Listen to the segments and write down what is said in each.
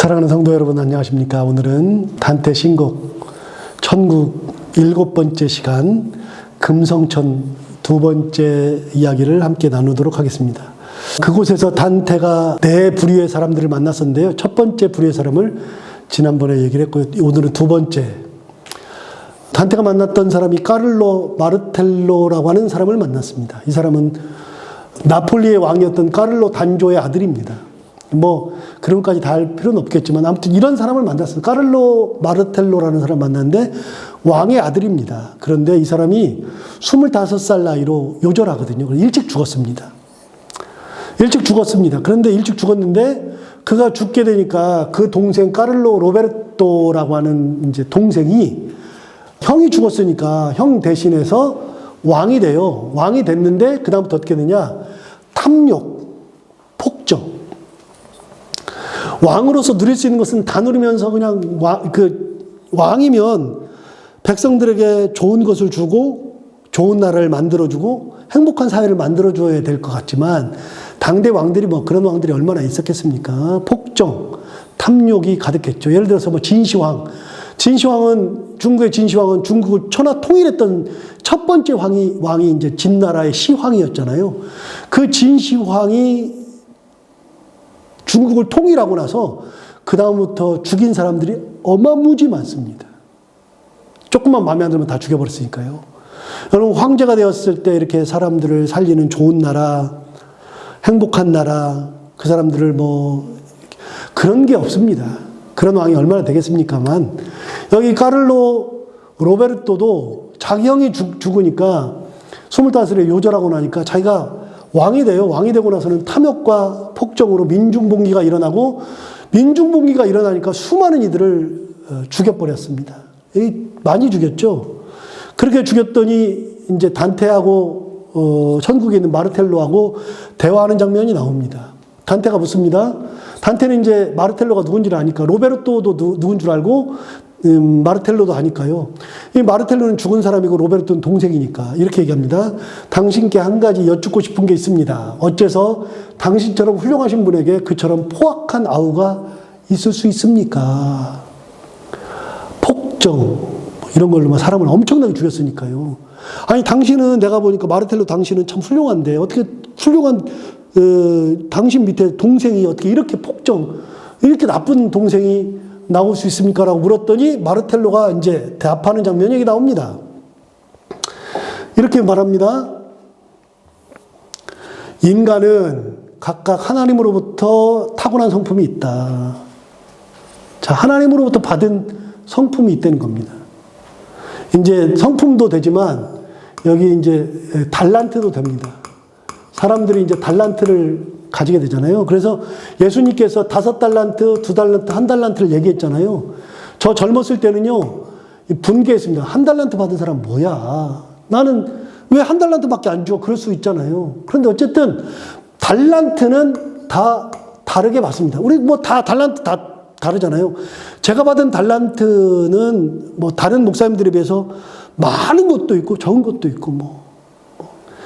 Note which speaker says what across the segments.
Speaker 1: 사랑하는 성도 여러분, 안녕하십니까? 오늘은 단테 신곡 천국 7번째 시간 금성천 2번째 이야기를 함께 나누도록 하겠습니다. 그곳에서 단테가 네 부류의 사람들을 만났었는데요. 첫 번째 부류의 사람을 지난번에 얘기를 했고요. 오늘은 두 번째. 단테가 만났던 사람이 까를로 마르텔로라고 하는 사람을 만났습니다. 이 사람은 나폴리의 왕이었던 까를로 단조의 아들입니다. 그런 것까지 다 할 필요는 없겠지만 아무튼 이런 사람을 만났어요. 까를로 마르텔로라는 사람을 만났는데 왕의 아들입니다. 그런데 이 사람이 25살 나이로 요절하거든요. 일찍 죽었습니다. 그런데 일찍 죽었는데 그가 죽게 되니까 그 동생 까를로 로베르토라고 하는 이제 동생이 형이 죽었으니까 형 대신해서 왕이 돼요. 왕이 됐는데 그다음부터 어떻게 되냐? 탐욕, 폭정. 왕으로서 누릴 수 있는 것은 다 누리면서 그냥 왕이면 백성들에게 좋은 것을 주고 좋은 나라를 만들어주고 행복한 사회를 만들어줘야 될 것 같지만 당대 왕들이 그런 왕들이 얼마나 있었겠습니까? 폭정, 탐욕이 가득했죠. 예를 들어서 진시황. 중국의 진시황은 중국을 천하 통일했던 첫 번째 왕이 이제 진나라의 시황이었잖아요. 그 진시황이 중국을 통일하고 나서 그 다음부터 죽인 사람들이 어마무지 많습니다. 조금만 마음에 안 들면 다 죽여버렸으니까요. 여러분, 황제가 되었을 때 이렇게 사람들을 살리는 좋은 나라, 행복한 나라, 그 사람들을 그런 게 없습니다. 그런 왕이 얼마나 되겠습니까만, 여기 까를로 로베르토도 자기 형이 죽으니까 25살에 요절하고 나니까 자기가 왕이 돼요. 왕이 되고 나서는 탐욕과 폭정으로 민중봉기가 일어나고, 민중봉기가 일어나니까 수많은 이들을 죽여버렸습니다. 많이 죽였죠. 그렇게 죽였더니 이제 단테하고 천국에 있는 마르텔로하고 대화하는 장면이 나옵니다. 단테가 묻습니다. 단테는 이제 마르텔로가 누군지를 아니까, 로베르토도 누군 줄 알고 마르텔로도 아니까요. 이 마르텔로는 죽은 사람이고 로베르토는 동생이니까 이렇게 얘기합니다. 당신께 한 가지 여쭙고 싶은 게 있습니다. 어째서 당신처럼 훌륭하신 분에게 그처럼 포악한 아우가 있을 수 있습니까? 폭정 이런 걸로 사람을 엄청나게 죽였으니까요. 아니, 당신은, 내가 보니까 마르텔로 당신은 참 훌륭한데 어떻게 훌륭한 당신 밑에 동생이 어떻게 이렇게 폭정, 이렇게 나쁜 동생이 나올 수 있습니까? 라고 물었더니 마르텔로가 이제 대답하는 장면이 여기 나옵니다. 이렇게 말합니다. 인간은 각각 하나님으로부터 타고난 성품이 있다. 자, 하나님으로부터 받은 성품이 있다는 겁니다. 이제 성품도 되지만 여기 이제 달란트도 됩니다. 사람들이 이제 달란트를 가지게 되잖아요. 그래서 예수님께서 5달란트, 2달란트, 1달란트를 얘기했잖아요. 저 젊었을 때는요, 분개했습니다. 1달란트 받은 사람 뭐야? 나는 왜 1달란트밖에 안 줘? 그럴 수 있잖아요. 그런데 어쨌든 달란트는 다 다르게 받습니다. 우리 다 달란트 다 다르잖아요. 제가 받은 달란트는 다른 목사님들에 비해서 많은 것도 있고 적은 것도 있고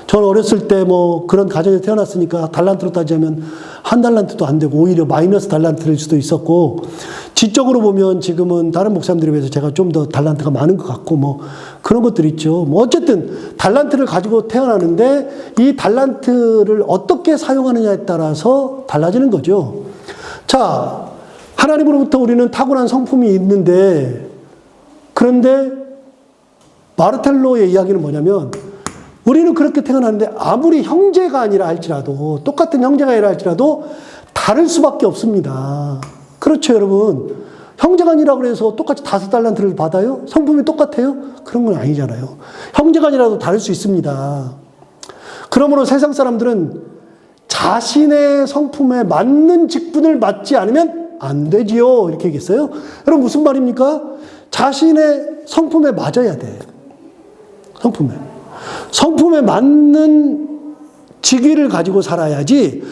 Speaker 1: 저는 어렸을 때 그런 가정에서 태어났으니까 달란트로 따지면 1달란트도 안 되고 오히려 마이너스 달란트일 수도 있었고, 지적으로 보면 지금은 다른 목사님들에 비해서 제가 좀 더 달란트가 많은 것 같고 그런 것들이 있죠. 어쨌든 달란트를 가지고 태어나는데 이 달란트를 어떻게 사용하느냐에 따라서 달라지는 거죠. 자, 하나님으로부터 우리는 타고난 성품이 있는데, 그런데 마르텔로의 이야기는 뭐냐면, 우리는 그렇게 태어났는데 아무리 형제가 아니라 할지라도, 똑같은 형제가 아니라 할지라도 다를 수밖에 없습니다. 그렇죠, 여러분? 형제가 아니라고 해서 똑같이 5달란트를 받아요? 성품이 똑같아요? 그런 건 아니잖아요. 형제가 아니라도 다를 수 있습니다. 그러므로 세상 사람들은 자신의 성품에 맞는 직분을 맡지 않으면 안 되지요. 이렇게 얘기했어요. 여러분, 무슨 말입니까? 자신의 성품에 맞아야 돼. 성품에 맞는 직위를 가지고 살아야지,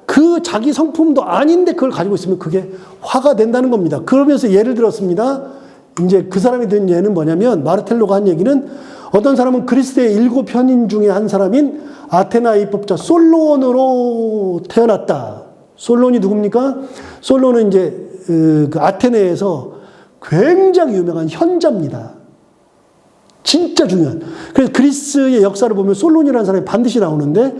Speaker 1: 그 자기 성품도 아닌데 그걸 가지고 있으면 그게 화가 된다는 겁니다. 그러면서 예를 들었습니다. 이제 그 사람이 든 예는 뭐냐면, 마르텔로가 한 얘기는, 어떤 사람은 그리스의 7 현인 중에 한 사람인 아테나 입법자 솔론으로 태어났다. 솔론이 누굽니까? 솔론은 이제 그 아테네에서 굉장히 유명한 현자입니다. 진짜 중요한. 그래서 그리스의 역사를 보면 솔론이라는 사람이 반드시 나오는데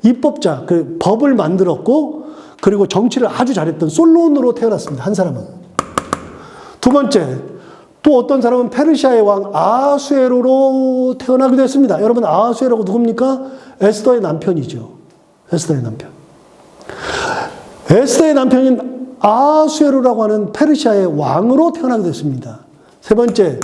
Speaker 1: 입법자, 그 법을 만들었고 그리고 정치를 아주 잘했던 솔론으로 태어났습니다. 한 사람은. 두 번째, 또 어떤 사람은 페르시아의 왕 아하수에로로 태어나기도 했습니다. 여러분 아하수에로가 누굽니까? 에스더의 남편이죠. 에스더의 남편. 에스더의 남편인 아하수에로라고 하는 페르시아의 왕으로 태어나게 됐습니다. 세 번째,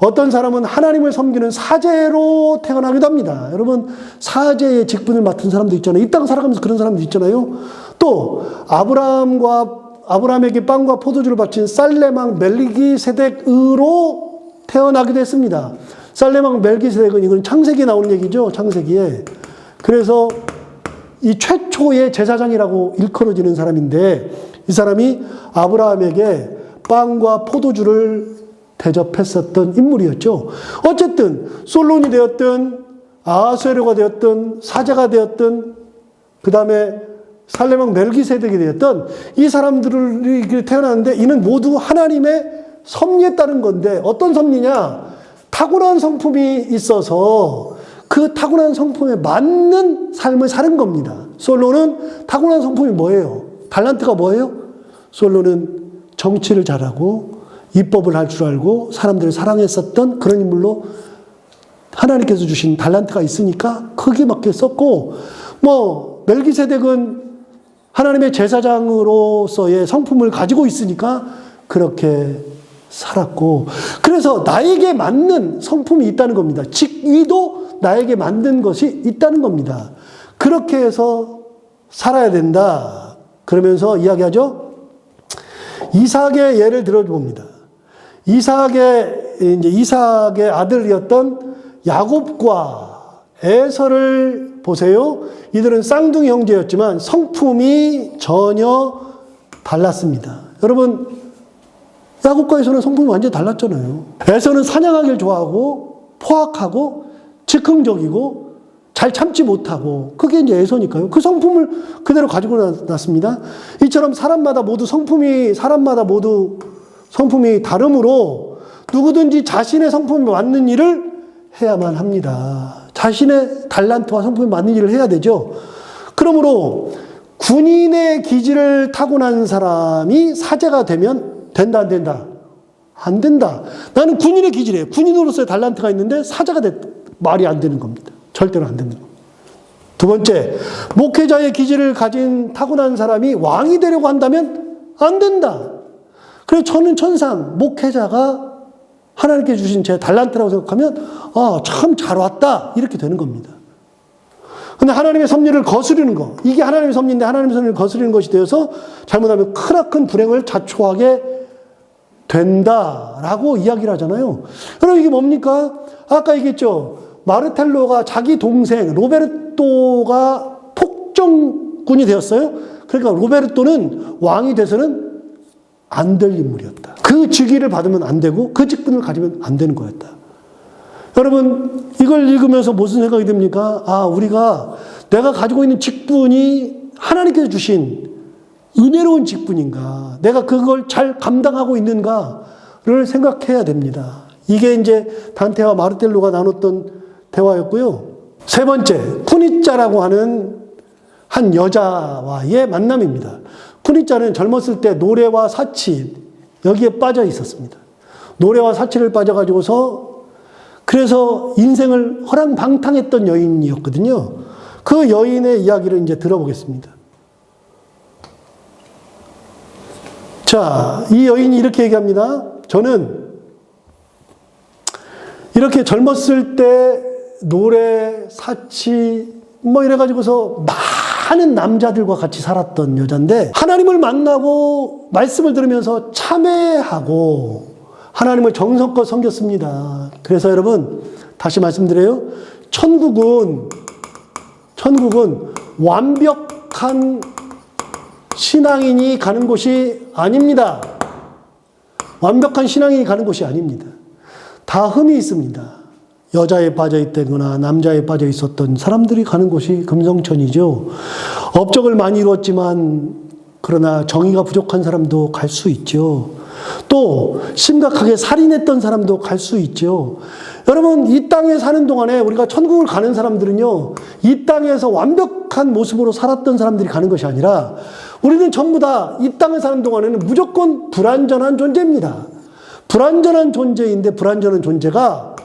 Speaker 1: 어떤 사람은 하나님을 섬기는 사제로 태어나기도 합니다. 여러분 사제의 직분을 맡은 사람도 있잖아요. 이 땅 살아가면서 그런 사람도 있잖아요. 또 아브라함에게 빵과 포도주를 바친 살레망 멜기세덱으로 태어나기도 했습니다. 살레망 멜기세덱은 이건 창세기에 나오는 얘기죠. 창세기에. 그래서 이 최초의 제사장이라고 일컬어지는 사람인데 이 사람이 아브라함에게 빵과 포도주를 대접했었던 인물이었죠. 어쨌든 솔론이 되었든 아하수에로가 되었든 사제가 되었든 그 다음에 살레망 멜기세덱이 되었던 이 사람들이 태어났는데 이는 모두 하나님의 섭리에 따른 건데 어떤 섭리냐? 탁월한 성품이 있어서 그 탁월한 성품에 맞는 삶을 사는 겁니다. 솔로는 탁월한 성품이 뭐예요? 달란트가 뭐예요? 솔로는 정치를 잘하고 입법을 할 줄 알고 사람들을 사랑했었던 그런 인물로 하나님께서 주신 달란트가 있으니까 크게 맞게 썼고 뭐 멜기세덱은 하나님의 제사장으로서의 성품을 가지고 있으니까 그렇게 살았고 그래서 나에게 맞는 성품이 있다는 겁니다. 직위도 나에게 맞는 것이 있다는 겁니다. 그렇게 해서 살아야 된다. 그러면서 이야기하죠. 이삭의 예를 들어봅니다. 이삭의 아들이었던 야곱과 에서를 보세요. 이들은 쌍둥이 형제였지만 성품이 전혀 달랐습니다. 여러분, 야곱과 에서는 성품이 완전히 달랐잖아요. 에서는 사냥하기를 좋아하고 포악하고 즉흥적이고 잘 참지 못하고 그게 이제 에서니까요. 그 성품을 그대로 가지고 났습니다. 이처럼 사람마다 모두 성품이 다르므로 누구든지 자신의 성품에 맞는 일을 해야만 합니다. 자신의 달란트와 성품에 맞는 일을 해야 되죠. 그러므로 군인의 기질을 타고난 사람이 사제가 되면 된다, 안 된다? 안 된다. 나는 군인의 기질이에요. 군인으로서의 달란트가 있는데 사제가 말이 안 되는 겁니다. 절대로 안 되는 겁니다. 두 번째, 목회자의 기질을 가진 타고난 사람이 왕이 되려고 한다면 안 된다. 그래서 저는 천상 목회자가 하나님께 주신 제 달란트라고 생각하면 참 잘 왔다 이렇게 되는 겁니다. 근데 하나님의 섭리를 거스르는 거 이게 하나님의 섭리인데 하나님의 섭리를 거스르는 것이 되어서 잘못하면 크나큰 불행을 자초하게 된다라고 이야기를 하잖아요. 그럼 이게 뭡니까? 아까 얘기했죠. 마르텔로가 자기 동생 로베르토가 폭정군이 되었어요. 그러니까 로베르토는 왕이 돼서는 안 될 인물이었다. 그 직위를 받으면 안 되고 그 직분을 가지면 안 되는 거였다. 여러분 이걸 읽으면서 무슨 생각이 듭니까? 내가 가지고 있는 직분이 하나님께서 주신 은혜로운 직분인가? 내가 그걸 잘 감당하고 있는가를 생각해야 됩니다. 이게 이제 단테와 마르텔로가 나눴던 대화였고요. 세 번째, 쿠니짜라고 하는 한 여자와의 만남입니다. 쿠니짜는 젊었을 때 노래와 사치 여기에 빠져 있었습니다. 노래와 사치를 빠져가지고서 그래서 인생을 허랑방탕했던 여인이었거든요. 그 여인의 이야기를 이제 들어보겠습니다. 자, 이 여인이 이렇게 얘기합니다. 저는 이렇게 젊었을 때 노래, 사치 이래가지고서 많은 남자들과 같이 살았던 여자인데 하나님을 만나고 말씀을 들으면서 참회하고 하나님을 정성껏 섬겼습니다. 그래서 여러분 다시 말씀드려요. 천국은 완벽한 신앙인이 가는 곳이 아닙니다. 완벽한 신앙인이 가는 곳이 아닙니다. 다 흠이 있습니다. 여자에 빠져 있다거나 남자에 빠져 있었던 사람들이 가는 곳이 금성천이죠. 업적을 많이 이루었지만 그러나 정의가 부족한 사람도 갈 수 있죠. 또 심각하게 살인했던 사람도 갈 수 있죠. 여러분, 이 땅에 사는 동안에 우리가 천국을 가는 사람들은요, 이 땅에서 완벽한 모습으로 살았던 사람들이 가는 것이 아니라 우리는 전부 다 이 땅에 사는 동안에는 무조건 불완전한 존재입니다. 불완전한 존재인데, 불완전한 존재가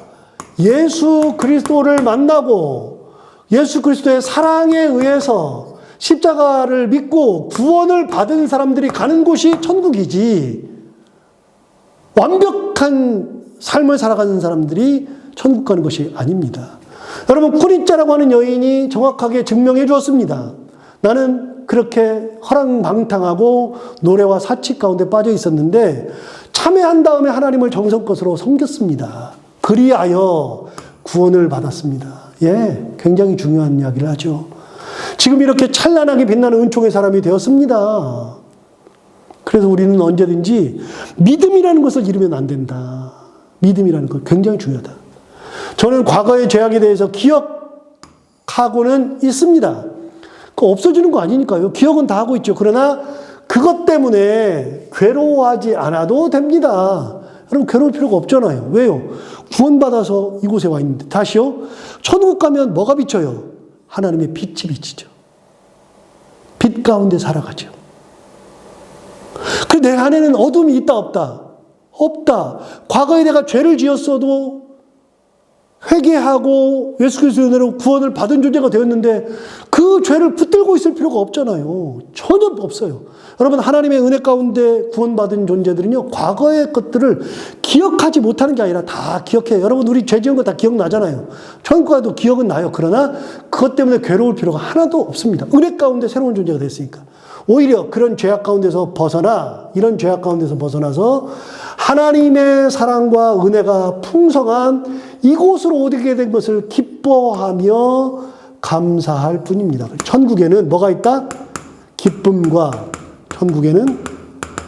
Speaker 1: 예수 그리스도를 만나고 예수 그리스도의 사랑에 의해서 십자가를 믿고 구원을 받은 사람들이 가는 곳이 천국이지, 완벽한 삶을 살아가는 사람들이 천국 가는 것이 아닙니다. 여러분, 쿠리짜라고 하는 여인이 정확하게 증명해 주었습니다. 나는 그렇게 허랑방탕하고 노래와 사치 가운데 빠져 있었는데 참회한 다음에 하나님을 정성껏으로 섬겼습니다. 그리하여 구원을 받았습니다. 예, 굉장히 중요한 이야기를 하죠. 지금 이렇게 찬란하게 빛나는 은총의 사람이 되었습니다. 그래서 우리는 언제든지 믿음이라는 것을 잃으면 안 된다. 믿음이라는 것 굉장히 중요하다. 저는 과거의 죄악에 대해서 기억하고는 있습니다. 그거 없어지는 거 아니니까요. 기억은 다 하고 있죠. 그러나 그것 때문에 괴로워하지 않아도 됩니다. 여러분, 괴로울 필요가 없잖아요. 왜요? 구원받아서 이곳에 와 있는데. 다시요. 천국 가면 뭐가 비쳐요? 하나님의 빛이 비치죠. 빛 가운데 살아가죠. 그 내 안에는 어둠이 있다 없다? 없다. 과거에 내가 죄를 지었어도 회개하고 예수 그리스도의 은혜로 구원을 받은 존재가 되었는데 그 죄를 붙들고 있을 필요가 없잖아요. 전혀 없어요. 여러분, 하나님의 은혜 가운데 구원받은 존재들은요, 과거의 것들을 기억하지 못하는 게 아니라 다 기억해요. 여러분, 우리 죄 지은 거 다 기억나잖아요. 천국 가도 기억은 나요. 그러나 그것 때문에 괴로울 필요가 하나도 없습니다. 은혜 가운데 새로운 존재가 됐으니까. 오히려 그런 죄악 가운데서 벗어나, 이런 죄악 가운데서 벗어나서 하나님의 사랑과 은혜가 풍성한 이곳으로 오게 된 것을 기뻐하며 감사할 뿐입니다. 천국에는 뭐가 있다? 기쁨과 천국에는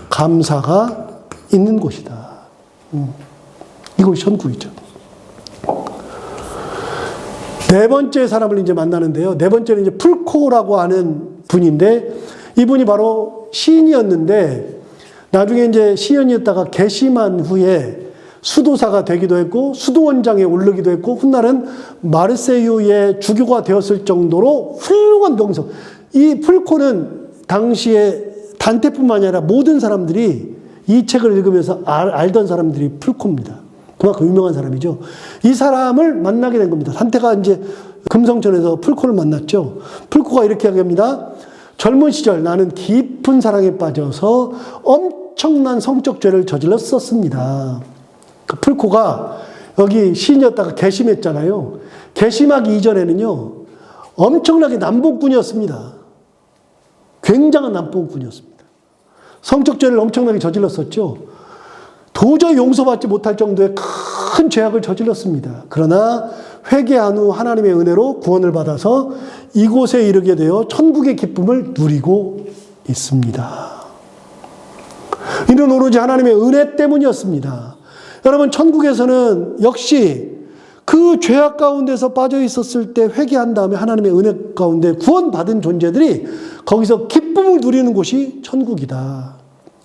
Speaker 1: 감사가 있는 곳이다. 이곳이 천국이죠. 네 번째 사람을 이제 만나는데요. 네 번째는 이제 풀코라고 하는 분인데, 이분이 바로 시인이었는데 나중에 이제 시인이었다가 개심한 후에 수도사가 되기도 했고 수도원장에 오르기도 했고 훗날은 마르세유의 주교가 되었을 정도로 훌륭한 명성. 이 풀코는 당시에 단테뿐만 아니라 모든 사람들이 이 책을 읽으면서 알던 사람들이 풀코입니다. 그만큼 유명한 사람이죠. 이 사람을 만나게 된 겁니다. 단테가 이제 금성천에서 풀코를 만났죠. 풀코가 이렇게 이야기합니다. 젊은 시절 나는 깊은 사랑에 빠져서 엄청난 성적 죄를 저질렀었습니다. 그 풀코가 여기 시인이었다가 개심했잖아요. 개심하기 이전에는요, 엄청나게 남봉꾼이었습니다. 굉장한 남봉꾼이었습니다. 성적 죄를 엄청나게 저질렀었죠. 도저히 용서받지 못할 정도의 큰 죄악을 저질렀습니다. 그러나 회개한 후 하나님의 은혜로 구원을 받아서 이곳에 이르게 되어 천국의 기쁨을 누리고 있습니다. 이는 오로지 하나님의 은혜 때문이었습니다. 여러분, 천국에서는 역시 그 죄악 가운데서 빠져 있었을 때 회개한 다음에 하나님의 은혜 가운데 구원받은 존재들이 거기서 기쁨을 누리는 곳이 천국이다.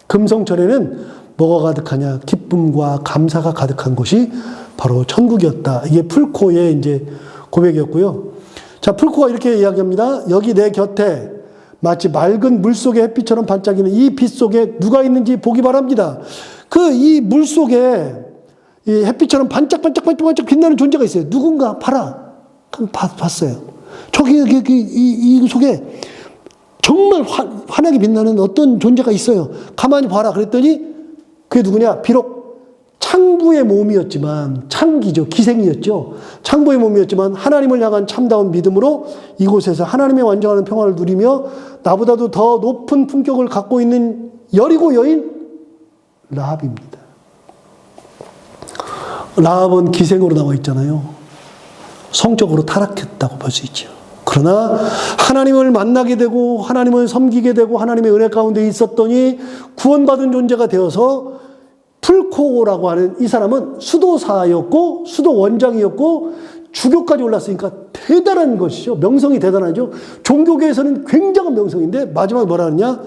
Speaker 1: 금성천에는 뭐가 가득하냐? 기쁨과 감사가 가득한 곳이 바로 천국이었다. 이게 풀코의 이제 고백이었고요. 자, 풀코가 이렇게 이야기합니다. 여기 내 곁에 마치 맑은 물 속의 햇빛처럼 반짝이는 이 빛 속에 누가 있는지 보기 바랍니다. 그 이 물 속에 이 햇빛처럼 반짝반짝 빛나는 존재가 있어요. 누군가 봐라. 봤어요. 저기 이 속에 정말 환하게 빛나는 어떤 존재가 있어요. 가만히 봐라. 그랬더니 그게 누구냐? 비록 창부의 몸이었지만, 창기죠. 기생이었죠. 창부의 몸이었지만 하나님을 향한 참다운 믿음으로 이곳에서 하나님의 완전한 평화를 누리며 나보다도 더 높은 품격을 갖고 있는 여리고 여인 라합입니다. 라합은 기생으로 나와 있잖아요. 성적으로 타락했다고 볼 수 있죠. 그러나 하나님을 만나게 되고 하나님을 섬기게 되고 하나님의 은혜 가운데 있었더니 구원받은 존재가 되어서 풀코라고 하는 이 사람은 수도사였고 수도원장이었고 주교까지 올랐으니까 대단한 것이죠. 명성이 대단하죠. 종교계에서는 굉장한 명성인데 마지막에 뭐라 하느냐?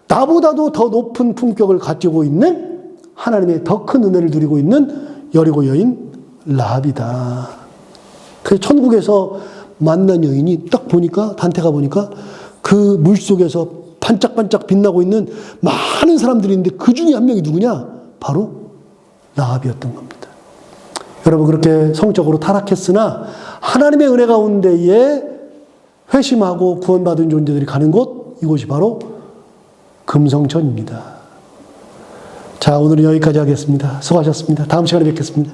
Speaker 1: 나보다도 더 높은 품격을 가지고 있는 하나님의 더 큰 은혜를 누리고 있는 여리고 여인 라합이다. 그래서 천국에서 만난 여인이 딱 보니까, 단테가 보니까 그 물속에서 반짝반짝 빛나고 있는 많은 사람들이 있는데 그 중에 한 명이 누구냐? 바로 라합이었던 겁니다. 여러분, 그렇게 성적으로 타락했으나 하나님의 은혜 가운데에 회심하고 구원받은 존재들이 가는 곳, 이곳이 바로 금성전입니다. 자, 오늘은 여기까지 하겠습니다. 수고하셨습니다. 다음 시간에 뵙겠습니다.